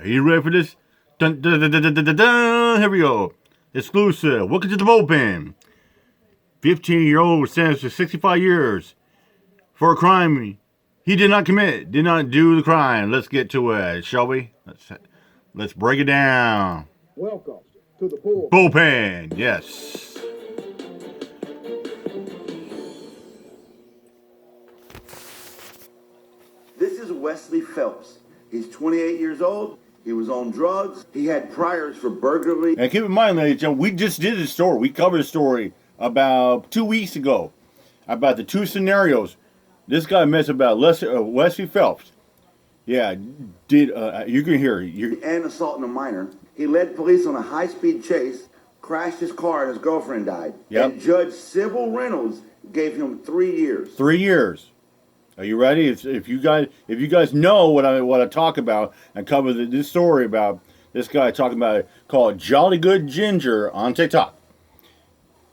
Are you ready for this? Dun, dun, dun, dun, dun, dun, dun, dun. Here we go. Exclusive. Welcome to the bullpen. 15-year-old was sentenced to 65 years for a crime he did not commit, did not do the crime. Let's get to it, shall we? Let's break it down. Welcome to the bullpen. Bullpen, yes. This is Wesley Phelps. He's 28 years old. He was on drugs. He had priors for burglary. And keep in mind, ladies and gentlemen, we just did a story. We covered a story about 2 weeks ago about the two scenarios. This guy messed about Wesley Phelps. Yeah, you can hear it. And assaulting a minor. He led police on a high-speed chase, crashed his car, and his girlfriend died. Yep. And Judge Sybil Reynolds gave him 3 years. 3 years. Are you ready? If you guys know what I talk about and cover this story about this guy talking about it called Jolly Good Ginger on TikTok,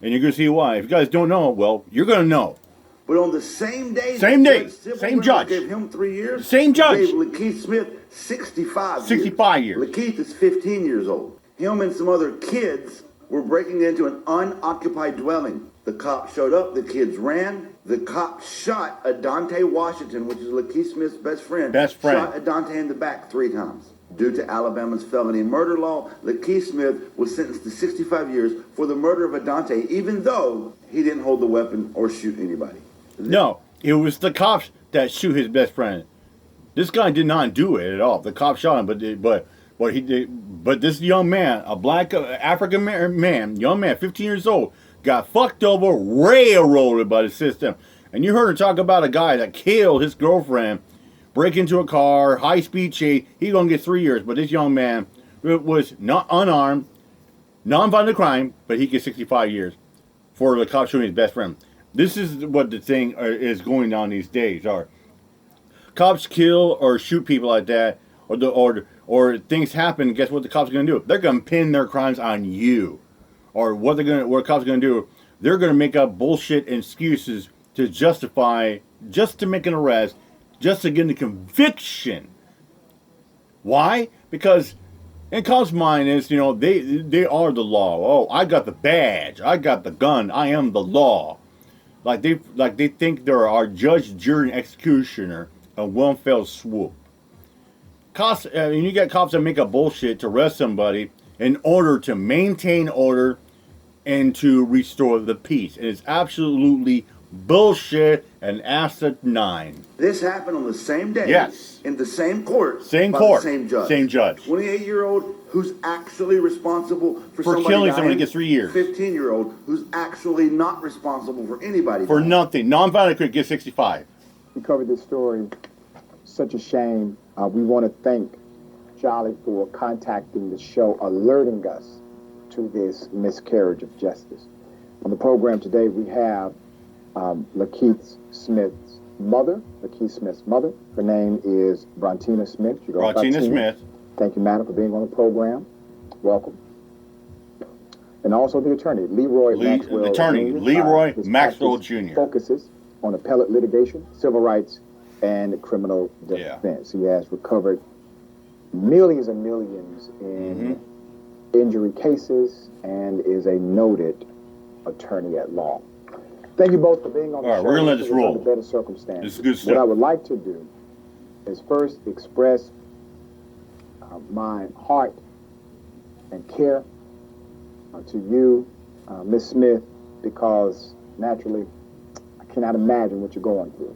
and you're gonna see why. If you guys don't know, well, you're gonna know. But on the same day, same judge, gave him 3 years. Same judge gave Lakeith Smith 65 years. 65 years. Lakeith is 15 years old. Him and some other kids were breaking into an unoccupied dwelling. The cops showed up. The kids ran. The cop shot Adante Washington, which is Lakeith Smith's best friend. Shot Adante in the back 3 times. Due to Alabama's felony murder law, Lakeith Smith was sentenced to 65 years for the murder of Adante, even though he didn't hold the weapon or shoot anybody. No, it was the cops that shoot his best friend. This guy did not do it at all. The cops shot him, but he did. But this young man, a black African man, young man, 15 years old, got fucked over, railroaded by the system. And you heard her talk about a guy that killed his girlfriend, break into a car, high-speed chase. He's going to get 3 years. But this young man was not unarmed, non-violent crime, but he gets 65 years for the cop shooting his best friend. This is what the thing is going on these days. Are cops kill or shoot people like that, or things happen? Guess what the cops are going to do? They're going to pin their crimes on you. Or what cops are going to do, they're going to make up bullshit excuses to justify, just to make an arrest, just to get a conviction. Why? Because in cops' mind is, they are the law. Oh, I got the badge, I got the gun, I am the law. Like they think they're our judge, jury, and executioner in one fell swoop. Cops, and you get cops that make up bullshit to arrest somebody in order to maintain order and to restore the peace. And it's absolutely bullshit and asinine. This happened on the same day. Yes. In the same court. Same court. The same judge. Same judge. 28-year-old who's actually responsible for killing somebody gets 3 years. 15-year-old who's actually not responsible for anybody. For nothing. Non-violent could get 65. We covered this story. Such a shame. We want to thank Jolly for contacting the show, alerting us to this miscarriage of justice. On the program today, we have Lakeith Smith's mother. Her name is Brontina Smith. Brontina Smith. Thank you, madam, for being on the program. Welcome. And also the attorney, Leroy Maxwell. Attorney Leroy Maxwell Jr. Focuses on appellate litigation, civil rights, and criminal defense. He has recovered millions and millions in injury cases and is a noted attorney at law. Thank you both for being on the show. All right, we're going to let this roll. Under better circumstances. This is good stuff. What I would like to do is first express my heart and care to you, Ms. Smith, because naturally I cannot imagine what you're going through.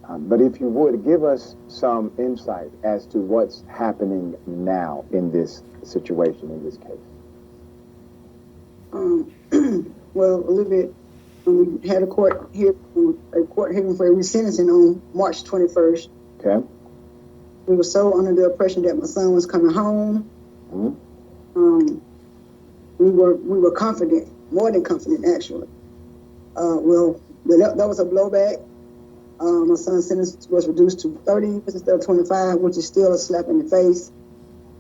But if you would, give us some insight as to what's happening now in this situation, in this case. Well, a little bit. We had a court hearing for a resentencing on March 21st. Okay. We were so under the impression that my son was coming home. Mm-hmm. We were confident, more than confident, actually. That was a blowback. My son's sentence was reduced to 30 years instead of 25, which is still a slap in the face.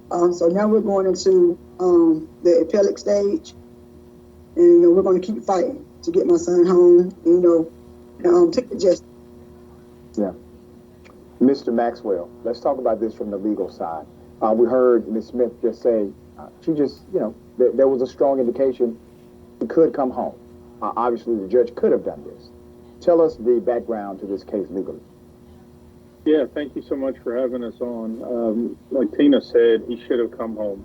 So now we're going into the appellate stage, and we're going to keep fighting to get my son home. Take the justice. Yeah. Mr. Maxwell, let's talk about this from the legal side. We heard Ms. Smith just say, she just, there was a strong indication he could come home. Obviously, the judge could have done this. Tell us the background to this case legally. Yeah, thank you so much for having us on. Like Tina said, he should have come home.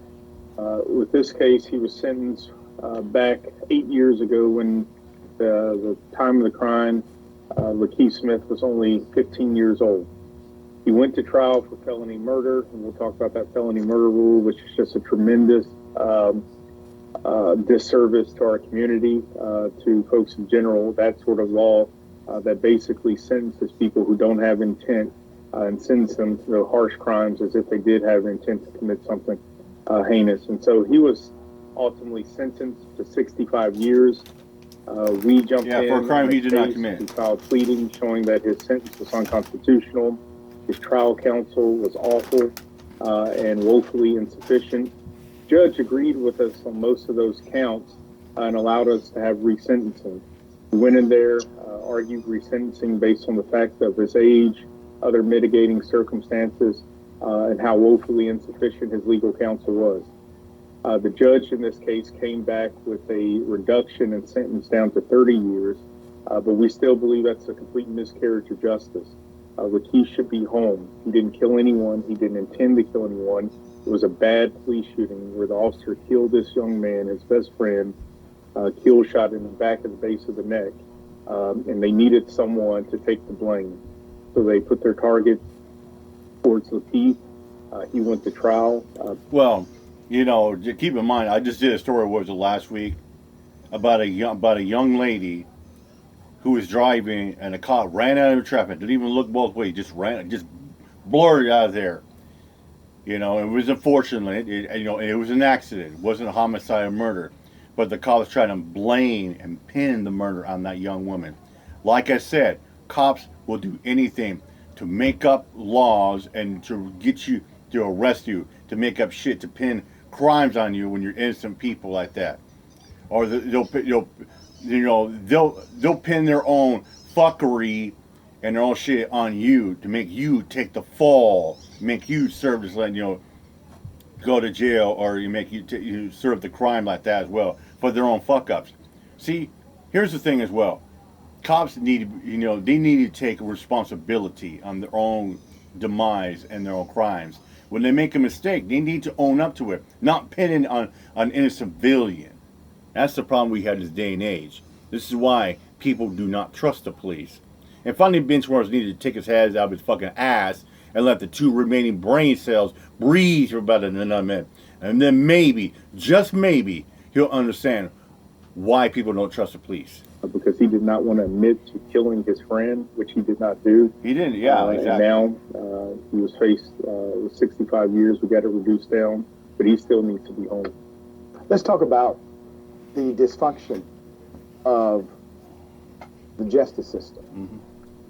With this case, he was sentenced back 8 years ago when the time of the crime, Lakeith Smith was only 15 years old. He went to trial for felony murder, and we'll talk about that felony murder rule, which is just a tremendous disservice to our community, to folks in general. That sort of law that basically sentences people who don't have intent and sentences them to harsh crimes as if they did have intent to commit something heinous. And so he was ultimately sentenced to 65 years. We jumped in for a crime he did not commit. We filed pleading showing that his sentence was unconstitutional. His trial counsel was awful and woefully insufficient. Judge agreed with us on most of those counts and allowed us to have resentencing. We went in there, argued resentencing based on the fact of his age, other mitigating circumstances, and how woefully insufficient his legal counsel was. The judge in this case came back with a reduction in sentence down to 30 years, but we still believe that's a complete miscarriage of justice. Lakeith should be home. He didn't kill anyone. He didn't intend to kill anyone. It was a bad police shooting where the officer killed this young man, his best friend, kill shot in the back of the base of the neck, and they needed someone to take the blame. So they put their target towards Lakeith. He went to trial. Well, keep in mind, I just did a story, what was it, last week, about a young lady who was driving and a cop ran out of traffic, didn't even look both ways, just blurred out of there. It was unfortunate. It was an accident. It wasn't a homicide or murder. But the cops tried to blame and pin the murder on that young woman. Like I said, cops will do anything to make up laws and to get you, to arrest you, to make up shit, to pin crimes on you when you're innocent people like that. Or they'll pin their own fuckery and their own shit on you to make you take the fall, make you serve as go to jail, or you serve the crime like that as well for their own fuck ups. See, here's the thing as well. Cops need they need to take responsibility on their own demise and their own crimes. When they make a mistake, they need to own up to it, not pin it on an innocent civilian. That's the problem we have in this day and age. This is why people do not trust the police. And finally, Benchwarmers needed to take his head out of his fucking ass and let the 2 remaining brain cells breathe for about another minute. And then maybe, just maybe, he'll understand why people don't trust the police. Because he did not want to admit to killing his friend, which he did not do. He didn't, exactly. And now he was faced with 65 years. We got it reduced down, but he still needs to be home. Let's talk about the dysfunction of the justice system. Mm-hmm.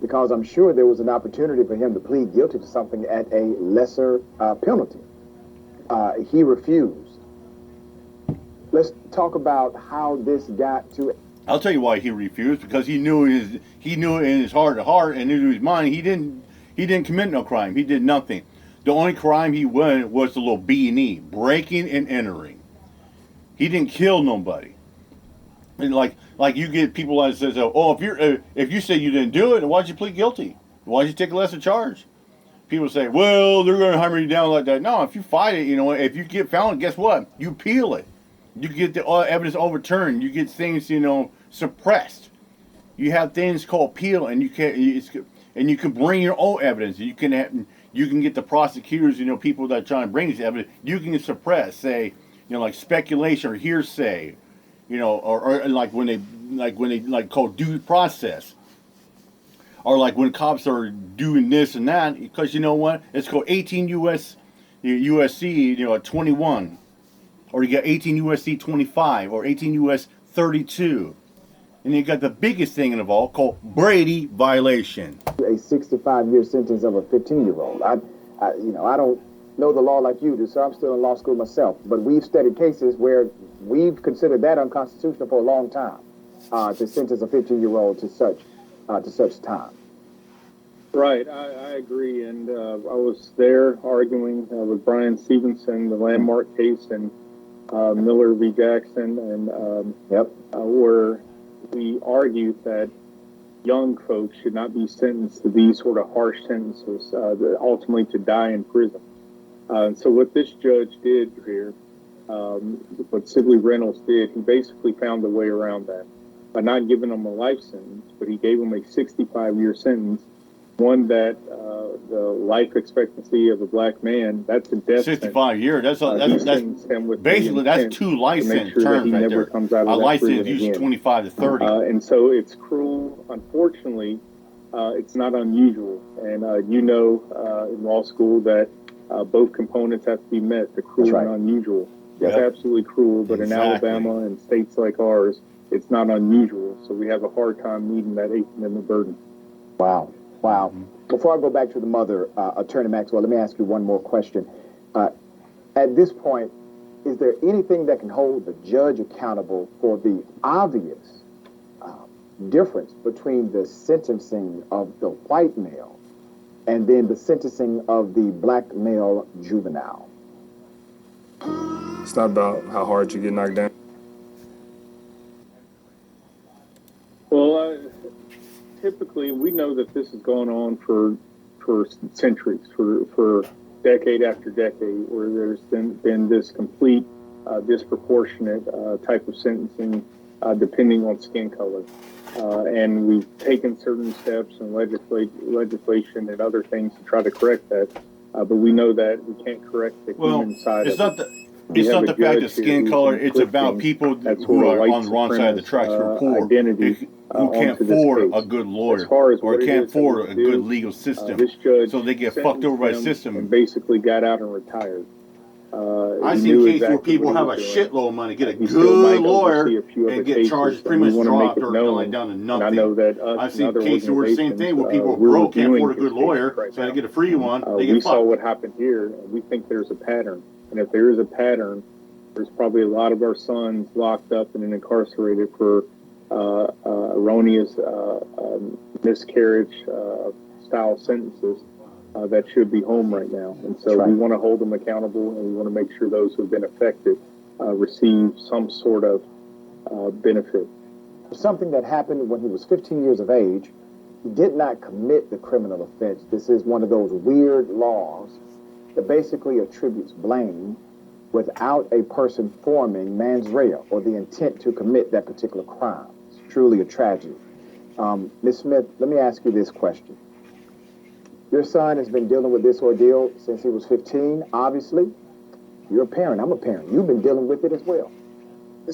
Because I'm sure there was an opportunity for him to plead guilty to something at a lesser penalty. He refused. Let's talk about how this got to. I'll tell you why he refused. Because he knew in his heart of heart and in his mind he didn't commit no crime. He did nothing. The only crime he went was the little B&E, breaking and entering. He didn't kill nobody. And like you get people that says, oh, if you say you didn't do it, why'd you plead guilty? Why'd you take a lesser charge? People say, well, they're going to hammer you down like that. No, if you fight it, if you get found, guess what? You appeal it. You get the evidence overturned. You get things, suppressed. You have things called appeal, and you can bring your own evidence. You can get the prosecutors, people that are trying to bring this evidence. You can suppress, say, like speculation or hearsay. Or like when they call due process, or like when cops are doing this and that, because you know what, it's called 18 USC 21, or you got 18 USC 25, or 18 US 32, and you got the biggest thing involved called Brady violation. A 65-year sentence of a 15-year-old. I don't know the law like you do, so I'm still in law school myself. But we've studied cases where we've considered that unconstitutional for a long time, to sentence a 15-year-old to such time. Right, I agree, and I was there arguing with Brian Stevenson, the landmark case, and Miller v. Jackson, and where we argued that young folks should not be sentenced to these sort of harsh sentences, ultimately to die in prison. So what this judge did here, what Sibley Reynolds did, he basically found a way around that by not giving them a life sentence, but he gave them a 65-year sentence, one that the life expectancy of a black man, that's a death 65 years. That's basically that's 2 life sentence terms right there. A life sentence usually 25 to 30. And so it's cruel. Unfortunately, it's not unusual. And in law school that both components have to be met, the cruel and unusual. It's absolutely cruel, but in Alabama and states like ours, it's not unusual. So we have a hard time meeting that 8th Amendment burden. Wow. Before I go back to the mother, Attorney Maxwell, let me ask you one more question. At this point, is there anything that can hold the judge accountable for the obvious difference between the sentencing of the white male and then the sentencing of the black male juvenile? It's not about how hard you get knocked down. Well, typically, we know that this has gone on for centuries, for decade after decade, where there's been this complete disproportionate type of sentencing depending on skin color. And we've taken certain steps and legislation and other things to try to correct that. But we know that we can't correct the human side of it. It's not the fact of skin color. It's about people who are on the wrong side of the tracks, who are poor, who can't afford a good lawyer or can't afford a good legal system. So they get fucked over by the system. And basically got out and retired. I've seen cases where people have a shitload of money, get a good lawyer, and get charged pretty much dropped or down to nothing. I know that I've seen cases where the same thing, where people are broke, can't afford a good lawyer, so they get a free one. They get we fucked. saw what happened here, and we think there's a pattern. And if there is a pattern, there's probably a lot of our sons locked up and incarcerated for erroneous miscarriage style sentences that should be home right now. And so we want to hold them accountable, and we want to make sure those who have been affected receive some sort of benefit. Something that happened when he was 15 years of age, he did not commit the criminal offense. This is one of those weird laws that basically attributes blame without a person forming mens rea, or the intent to commit that particular crime. It's truly a tragedy. Ms. Smith, let me ask you this question. Your son has been dealing with this ordeal since he was 15, obviously. You're a parent, I'm a parent. You've been dealing with it as well.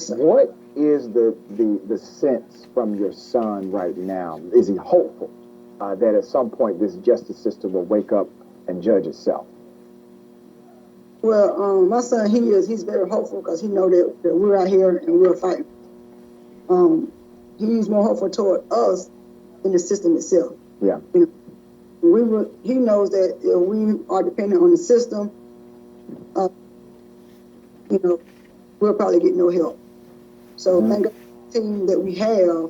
What is the sense from your son right now? Is he hopeful that at some point this justice system will wake up and judge itself? Well, my son, he's very hopeful because he knows that we're out here and we're fighting. He's more hopeful toward us than the system itself. Yeah. He knows that if we are dependent on the system, we'll probably get no help. So thank God for the team that we have,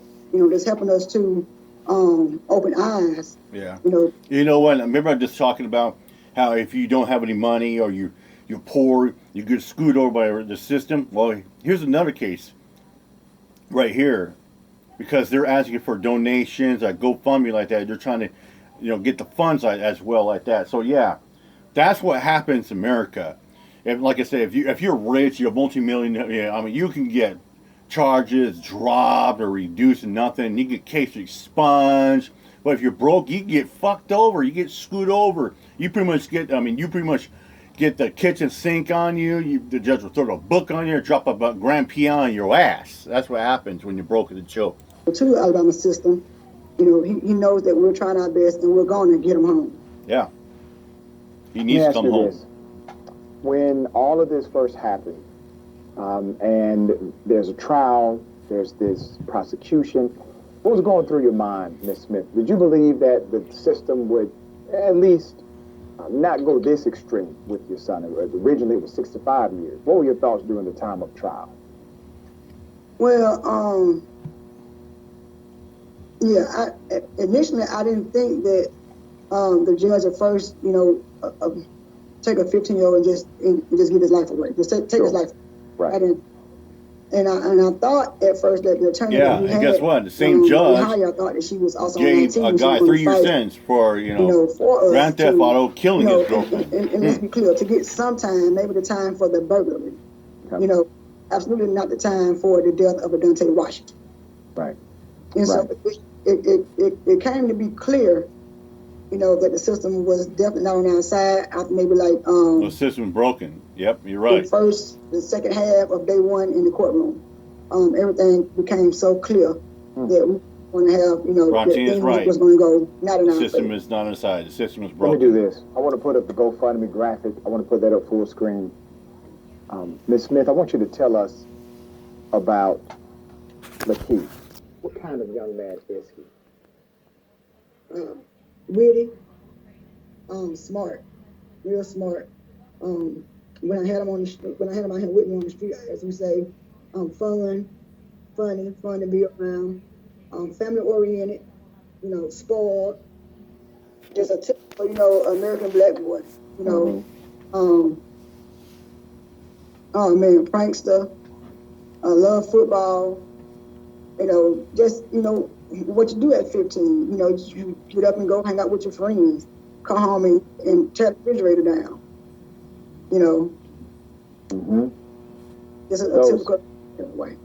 that's helping us to open eyes. Yeah. You know what? Remember I was just talking about how if you don't have any money or you're poor, you get screwed over by the system. Well, here's another case right here, because they're asking for donations, like GoFundMe, like that. They're trying to, get the funds as well, like that. So yeah, that's what happens in America. And like I said, if you're rich, you're multi-million. You can get charges dropped or reduced to nothing. You get cases expunged. But if you're broke, you get fucked over. You get screwed over. You pretty much get the kitchen sink on you. The judge will throw a book on you, drop a grand piano on your ass. That's what happens when you're broke in the choke. To the Alabama system, he knows that we're trying our best and we're going to get him home. Yeah. He needs to come home. When all of this first happened, and there's a trial, there's this prosecution, what was going through your mind, Ms. Smith? Did you believe that the system would at least not go this extreme with your son? Originally it was 65 years. What were your thoughts during the time of trial? Well, initially I didn't think that the judge at first, take a 15-year-old and just give his life away, just take his life. Right. And I thought at first that the attorney that we and had, guess what? The same judge I thought that she was also gave 19, a guy 3-year sentence for, for us Grand Theft Auto killing his and, girlfriend. and let's be clear, to get some time, maybe the time for the burglary. Okay. Absolutely not the time for the death of Adante Washington. Right. And so it came to be clear, that the system was definitely not on our side after maybe The system's broken. Yep, you're right. The second half of day one in the courtroom. Everything became so clear that we want to have, Brontine that is things right. was going to go not in The our system favor. is not on the side. The system is Let broken. me do this. I want to put up the GoFundMe graphic. I want to put that up full screen. Ms. Smith, I want you to tell us about Lakeith. What kind of young man is he? Witty, smart, real smart. When I had him out here with me on the street, as we say, fun to be around, family oriented, spoiled, just a typical, American black boy, oh man, prankster, love football, just, what you do at 15, you get up and go hang out with your friends, come home and tear the refrigerator down, just a typical way.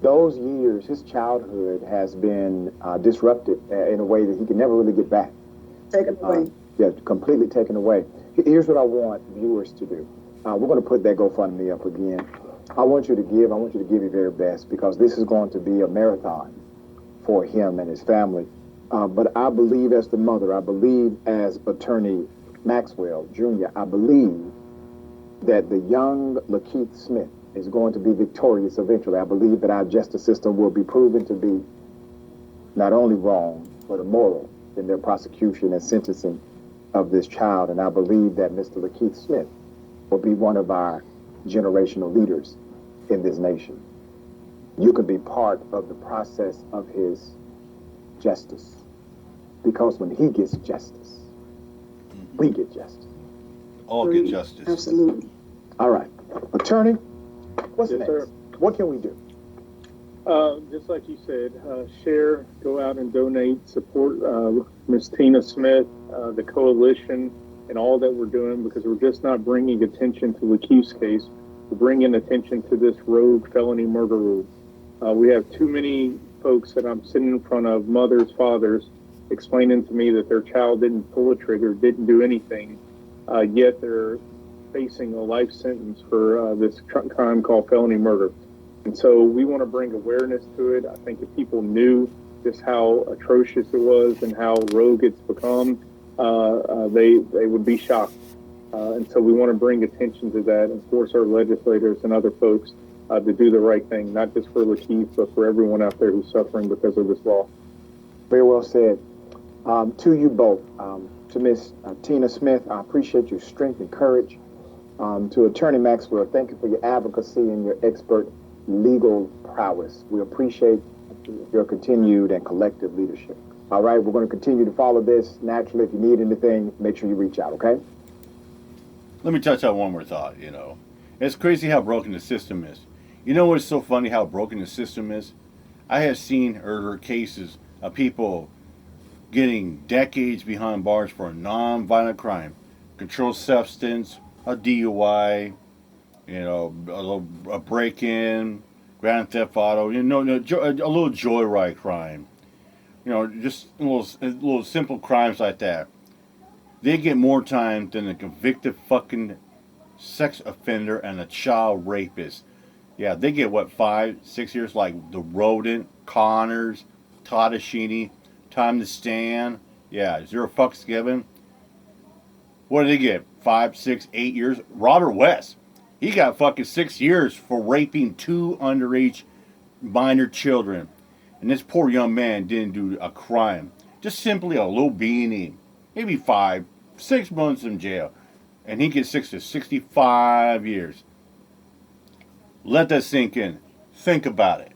Those years, his childhood has been disrupted in a way that he can never really get back. Taken away. Completely taken away. Here's what I want viewers to do. We're going to put that GoFundMe up again. I want you to give your very best, because this is going to be a marathon for him and his family. But I believe as the mother, I believe as Attorney Maxwell Jr., I believe that the young Lakeith Smith is going to be victorious eventually. I believe that our justice system will be proven to be not only wrong, but immoral in their prosecution and sentencing of this child. And I believe that Mr. Lakeith Smith will be one of our generational leaders in this nation. You can be part of the process of his justice, because when he gets justice, we get justice. All get justice. Absolutely. All right. Attorney, what's Yes, next? sir. What can we do? Just like you said, share, go out and donate, support Ms. Tina Smith, the coalition, and all that we're doing, because we're just not bringing attention to Lakeith's case. We're bringing attention to this rogue felony murder rule. We have too many folks that I'm sitting in front of, mothers, fathers, explaining to me that their child didn't pull a trigger, didn't do anything, yet they're facing a life sentence for this crime called felony murder. And so we want to bring awareness to it. I think if people knew just how atrocious it was and how rogue it's become, they would be shocked. And so we want to bring attention to that and force our legislators and other folks to do the right thing, not just for Lakeith, but for everyone out there who's suffering because of this law. Very well said. To you both, to Miss Tina Smith, I appreciate your strength and courage. To Attorney Maxwell, thank you for your advocacy and your expert legal prowess. We appreciate your continued and collective leadership. All right, we're going to continue to follow this. Naturally, if you need anything, make sure you reach out, okay? Let me touch on one more thought, It's crazy how broken the system is. You know what's so funny how broken the system is? I have seen or heard cases of people getting decades behind bars for a non-violent crime. Controlled substance, a DUI, a break-in, Grand Theft Auto, a little joyride crime. Just little simple crimes like that. They get more time than a convicted fucking sex offender and a child rapist. Yeah, they get 5-6 years, like the Rodent, Connors, Tadashini, Time to Stand. Yeah, 0 fucks given. What did they get? 5, 6, 8 years? Robert West, he got fucking 6 years for raping 2 underage minor children. And this poor young man didn't do a crime. Just simply a little beanie. Maybe 5, 6 months in jail. And he gets 6 to 65 years. Let that sink in. Think about it.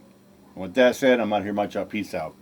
And with that said, I'm out here, my job. Peace out.